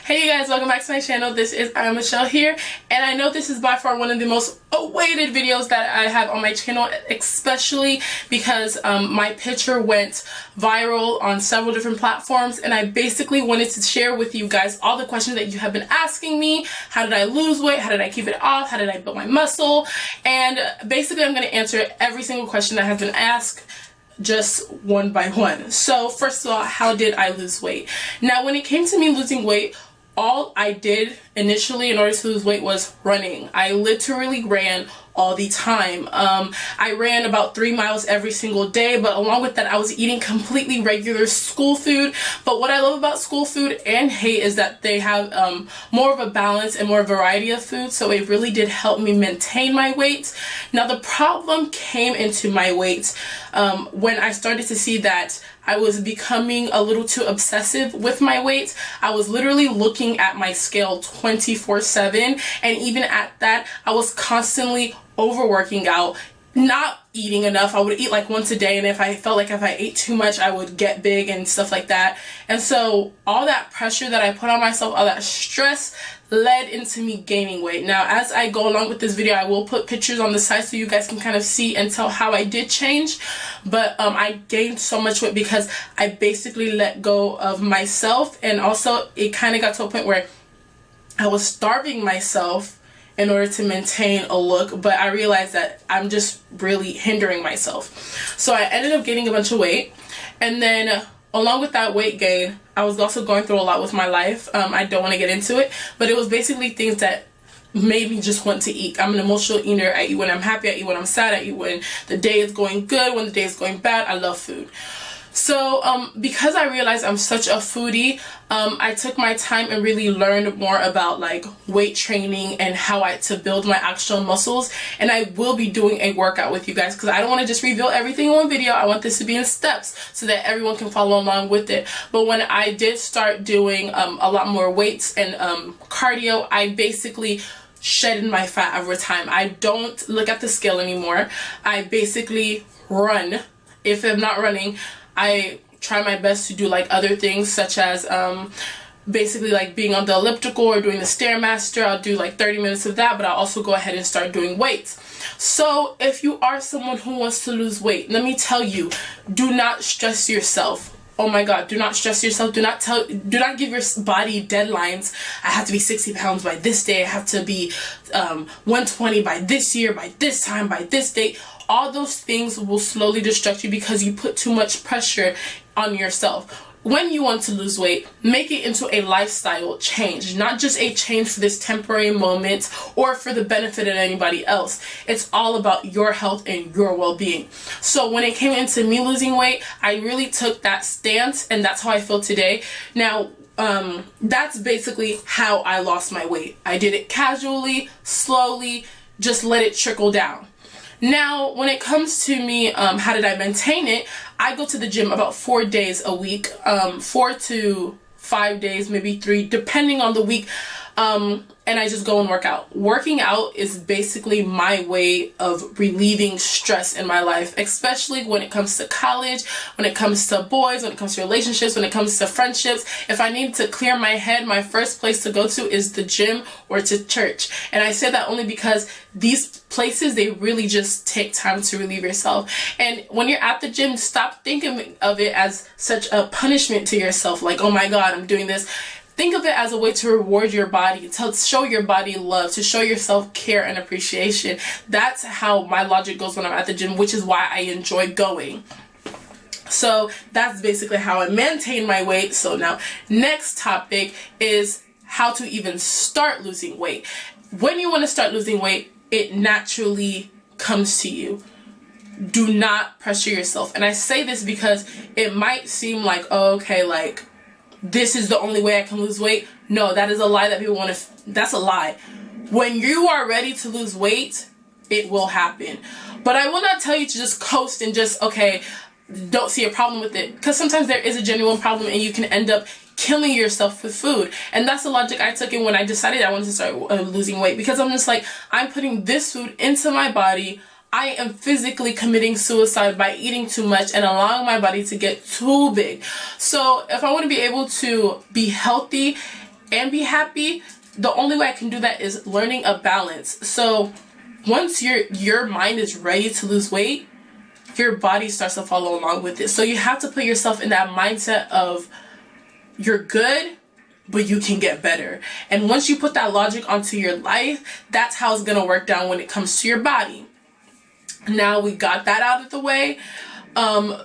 Hey you guys, welcome back to my channel. This is Michelle here, and I know this is by far one of the most awaited videos that I have on my channel, especially because my picture went viral on several different platforms, and I basically wanted to share with you guys all the questions that you have been asking me. How did I lose weight? How did I keep it off? How did I build my muscle? And basically I'm going to answer every single question that has been asked, just one by one. So first of all, how did I lose weight? Now, when it came to me losing weight, all I did initially in order to lose weight was running. I literally ran all the time. I ran about 3 miles every single day, but along with that I was eating completely regular school food. But what I love about school food and hate is that they have more of a balance and more variety of food, so it really did help me maintain my weight. Now the problem came into my weight when I started to see that I was becoming a little too obsessive with my weight. I was literally looking at my scale 24/7, and even at that I was constantly overworking out, not eating enough. I would eat like once a day, and if I felt like if I ate too much I would get big and stuff like that. And so all that pressure that I put on myself, all that stress, led into me gaining weight. Now as I go along with this video, I will put pictures on the side so you guys can kind of see and tell how I did change. But I gained so much weight because I basically let go of myself, and also it kind of got to a point where I was starving myself in order to maintain a look, but I realized that I'm just really hindering myself. So I ended up gaining a bunch of weight, and then along with that weight gain, I was also going through a lot with my life. I don't want to get into it, but it was basically things that made me just want to eat. I'm an emotional eater. I eat when I'm happy, I eat when I'm sad, I eat when the day is going good, when the day is going bad. I love food. So because I realized I'm such a foodie, I took my time and really learned more about like weight training and how to build my actual muscles. And I will be doing a workout with you guys because I don't want to just reveal everything in one video. I want this to be in steps so that everyone can follow along with it. But when I did start doing a lot more weights and cardio, I basically shedded my fat over time. I don't look at the scale anymore. I basically run. If I'm not running, I try my best to do like other things, such as basically like being on the elliptical or doing the Stairmaster. I'll do like 30 minutes of that, but I'll also go ahead and start doing weights. So if you are someone who wants to lose weight, let me tell you, do not stress yourself. Oh my God, do not stress yourself. Do not give your body deadlines. I have to be 60 pounds by this day. I have to be 120 by this year, by this time, by this date. All those things will slowly distract you because you put too much pressure on yourself. When you want to lose weight, make it into a lifestyle change, not just a change for this temporary moment or for the benefit of anybody else. It's all about your health and your well-being. So when it came into me losing weight, I really took that stance, and that's how I feel today. Now, that's basically how I lost my weight. I did it casually, slowly, just let it trickle down. Now, when it comes to me, how did I maintain it? I go to the gym about 4 days a week, 4 to 5 days, maybe 3, depending on the week. And I just go and work out. Working out is basically my way of relieving stress in my life, especially when it comes to college, when it comes to boys, when it comes to relationships, when it comes to friendships. If I need to clear my head, my first place to go to is the gym or to church. And I say that only because these places, they really just take time to relieve yourself. And when you're at the gym, stop thinking of it as such a punishment to yourself, like, oh my God, I'm doing this. Think of it as a way to reward your body, to show your body love, to show yourself care and appreciation. That's how my logic goes when I'm at the gym, which is why I enjoy going. So that's basically how I maintain my weight. So now, next topic is how to even start losing weight. When you want to start losing weight, it naturally comes to you. Do not pressure yourself. And I say this because it might seem like, oh, okay, like, this is the only way I can lose weight. No, that is a lie that people want to, that's a lie. When you are ready to lose weight, it will happen. But I will not tell you to just coast and just, okay, don't see a problem with it. Because sometimes there is a genuine problem and you can end up killing yourself with food. And that's the logic I took in when I decided I wanted to start losing weight. Because I'm just like, I'm putting this food into my body. I am physically committing suicide by eating too much and allowing my body to get too big. So if I want to be able to be healthy and be happy, the only way I can do that is learning a balance. So once your mind is ready to lose weight, your body starts to follow along with it. So you have to put yourself in that mindset of you're good, but you can get better. And once you put that logic onto your life, that's how it's gonna work down when it comes to your body. Now we got that out of the way.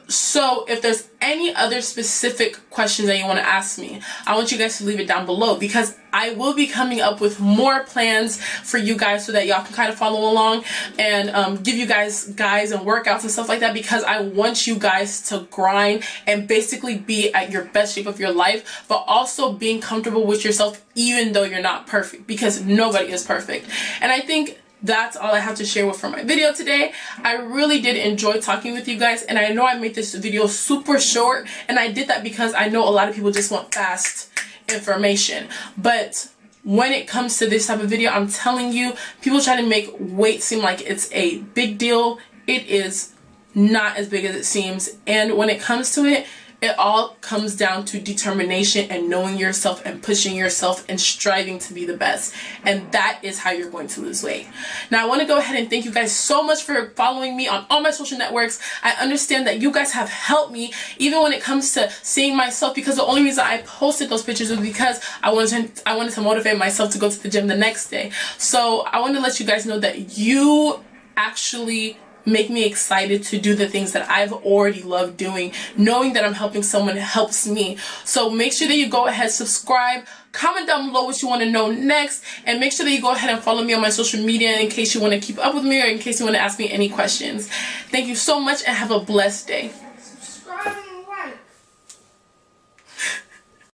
So if there's any other specific questions that you want to ask me, I want you guys to leave it down below, because I will be coming up with more plans for you guys so that y'all can kind of follow along and give you guys and workouts and stuff like that, because I want you guys to grind and basically be at your best shape of your life, but also being comfortable with yourself even though you're not perfect, because nobody is perfect. And I think that's all I have to share with for my video today. I really did enjoy talking with you guys, and I know I made this video super short, and I did that because I know a lot of people just want fast information. But when it comes to this type of video, I'm telling you, people try to make weight seem like it's a big deal. It is not as big as it seems, and when it comes to it, it all comes down to determination and knowing yourself and pushing yourself and striving to be the best. And that is how you're going to lose weight. Now, I want to go ahead and thank you guys so much for following me on all my social networks. I understand that you guys have helped me even when it comes to seeing myself, because the only reason I posted those pictures was because I wanted to motivate myself to go to the gym the next day. So I want to let you guys know that you actually make me excited to do the things that I've already loved doing. Knowing that I'm helping someone helps me. So make sure that you go ahead, subscribe, comment down below what you want to know next, and make sure that you go ahead and follow me on my social media in case you want to keep up with me or in case you want to ask me any questions. Thank you so much and have a blessed day.